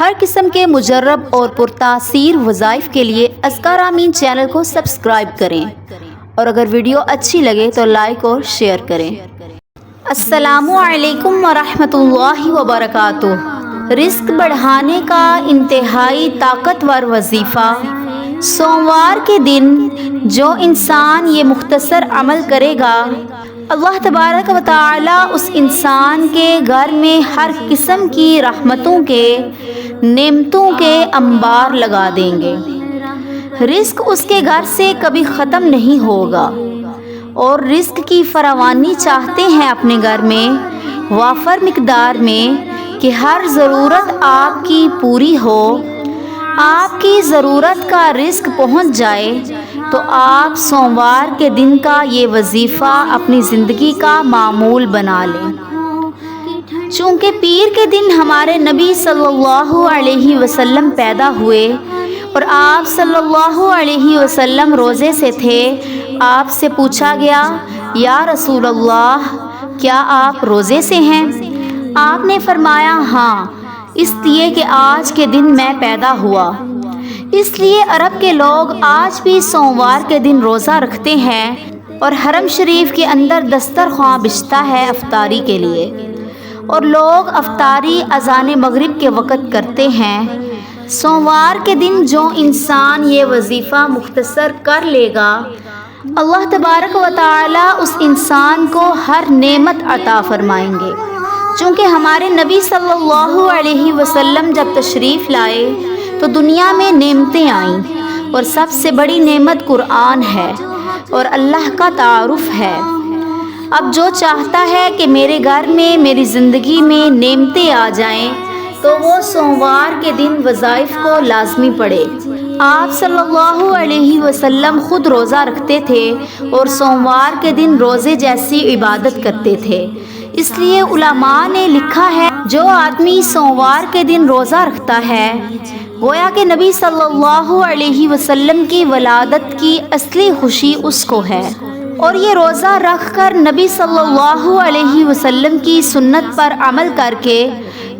ہر قسم کے مجرب اور پرتاثیر وظائف کے لیے اذکار آمین چینل کو سبسکرائب کریں اور اگر ویڈیو اچھی لگے تو لائک اور شیئر کریں۔ السلام علیکم ورحمۃ اللہ وبرکاتہ۔ رزق بڑھانے کا انتہائی طاقتور وظیفہ۔ سوموار کے دن جو انسان یہ مختصر عمل کرے گا، اللہ تبارک و تعالی اس انسان کے گھر میں ہر قسم کی رحمتوں کے، نعمتوں کے انبار لگا دیں گے۔ رزق اس کے گھر سے کبھی ختم نہیں ہوگا، اور رزق کی فراوانی چاہتے ہیں اپنے گھر میں وافر مقدار میں کہ ہر ضرورت آپ کی پوری ہو، آپ کی ضرورت کا رزق پہنچ جائے، تو آپ سوموار کے دن کا یہ وظیفہ اپنی زندگی کا معمول بنا لیں۔ چونکہ پیر کے دن ہمارے نبی صلی اللہ علیہ وسلم پیدا ہوئے اور آپ صلی اللہ علیہ وسلم روزے سے تھے، آپ سے پوچھا گیا، یا رسول اللہ، کیا آپ روزے سے ہیں؟ آپ نے فرمایا، ہاں، اس لیے کہ آج کے دن میں پیدا ہوا۔ اس لیے عرب کے لوگ آج بھی سوموار کے دن روزہ رکھتے ہیں، اور حرم شریف کے اندر دسترخواں بچھتا ہے افطاری کے لیے، اور لوگ افطاری اذان مغرب کے وقت کرتے ہیں۔ سوموار کے دن جو انسان یہ وظیفہ مختصر کر لے گا، اللہ تبارک و تعالی اس انسان کو ہر نعمت عطا فرمائیں گے۔ چونکہ ہمارے نبی صلی اللہ علیہ وسلم جب تشریف لائے تو دنیا میں نعمتیں آئیں، اور سب سے بڑی نعمت قرآن ہے اور اللہ کا تعارف ہے۔ اب جو چاہتا ہے کہ میرے گھر میں، میری زندگی میں نعمتیں آ جائیں، تو وہ سوموار کے دن وظائف کو لازمی پڑھے۔ آپ صلی اللہ علیہ وسلم خود روزہ رکھتے تھے اور سوموار کے دن روزے جیسی عبادت کرتے تھے۔ اس لیے علماء نے لکھا ہے، جو آدمی سوموار کے دن روزہ رکھتا ہے، گویا کہ نبی صلی اللہ علیہ وسلم کی ولادت کی اصلی خوشی اس کو ہے، اور یہ روزہ رکھ کر نبی صلی اللہ علیہ وسلم کی سنت پر عمل کر کے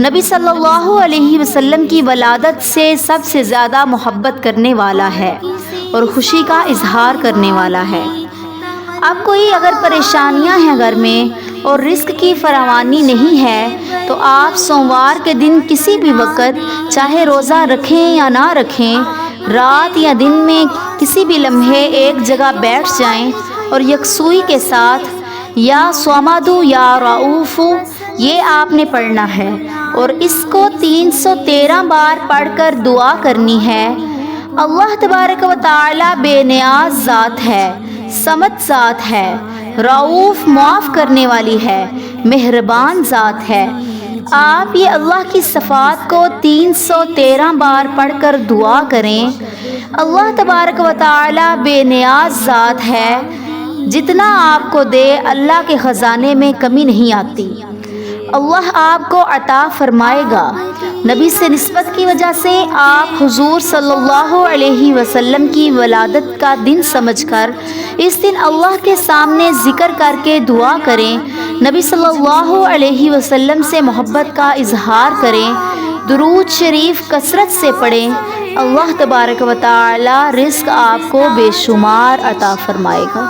نبی صلی اللہ علیہ وسلم کی ولادت سے سب سے زیادہ محبت کرنے والا ہے اور خوشی کا اظہار کرنے والا ہے۔ اب کوئی اگر پریشانیاں ہیں گھر میں اور رزق کی فراوانی نہیں ہے، تو آپ سوموار کے دن کسی بھی وقت، چاہے روزہ رکھیں یا نہ رکھیں، رات یا دن میں کسی بھی لمحے ایک جگہ بیٹھ جائیں اور یکسوئی کے ساتھ یا صمدو یا رؤوف یہ آپ نے پڑھنا ہے، اور اس کو 313 بار پڑھ کر دعا کرنی ہے۔ اللہ تبارک و تعالی بے نیاز ذات ہے، صمد ذات ہے، رؤوف معاف کرنے والی ہے، مہربان ذات ہے۔ آپ یہ اللہ کی صفات کو 313 بار پڑھ کر دعا کریں۔ اللہ تبارک و تعالی بے نیاز ذات ہے، جتنا آپ کو دے اللہ کے خزانے میں کمی نہیں آتی، اللہ آپ کو عطا فرمائے گا۔ نبی سے نسبت کی وجہ سے آپ حضور صلی اللہ علیہ وسلم کی ولادت کا دن سمجھ کر اس دن اللہ کے سامنے ذکر کر کے دعا کریں، نبی صلی اللہ علیہ وسلم سے محبت کا اظہار کریں، درود شریف کثرت سے پڑھیں۔ اللہ تبارک و تعالی رزق آپ کو بے شمار عطا فرمائے گا۔